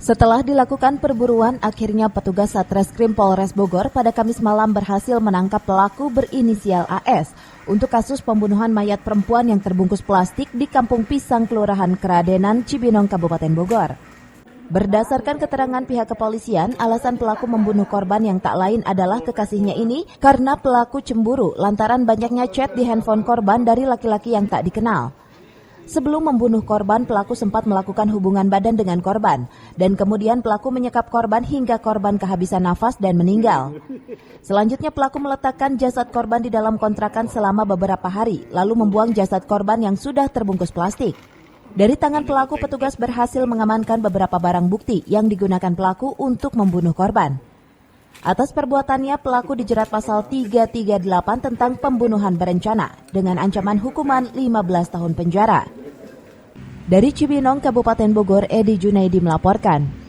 Setelah dilakukan perburuan, akhirnya petugas Satreskrim Polres Bogor pada Kamis malam berhasil menangkap pelaku berinisial AS untuk kasus pembunuhan mayat perempuan yang terbungkus plastik di Kampung Pisang, Kelurahan Keradenan, Cibinong, Kabupaten Bogor. Berdasarkan keterangan pihak kepolisian, alasan pelaku membunuh korban yang tak lain adalah kekasihnya ini karena pelaku cemburu lantaran banyaknya chat di handphone korban dari laki-laki yang tak dikenal. Sebelum membunuh korban, pelaku sempat melakukan hubungan badan dengan korban, dan kemudian pelaku menyekap korban hingga korban kehabisan nafas dan meninggal. Selanjutnya pelaku meletakkan jasad korban di dalam kontrakan selama beberapa hari, lalu membuang jasad korban yang sudah terbungkus plastik. Dari tangan pelaku, petugas berhasil mengamankan beberapa barang bukti yang digunakan pelaku untuk membunuh korban. Atas perbuatannya, pelaku dijerat pasal 338 tentang pembunuhan berencana dengan ancaman hukuman 15 tahun penjara. Dari Cibinong, Kabupaten Bogor, Edi Junaidi melaporkan.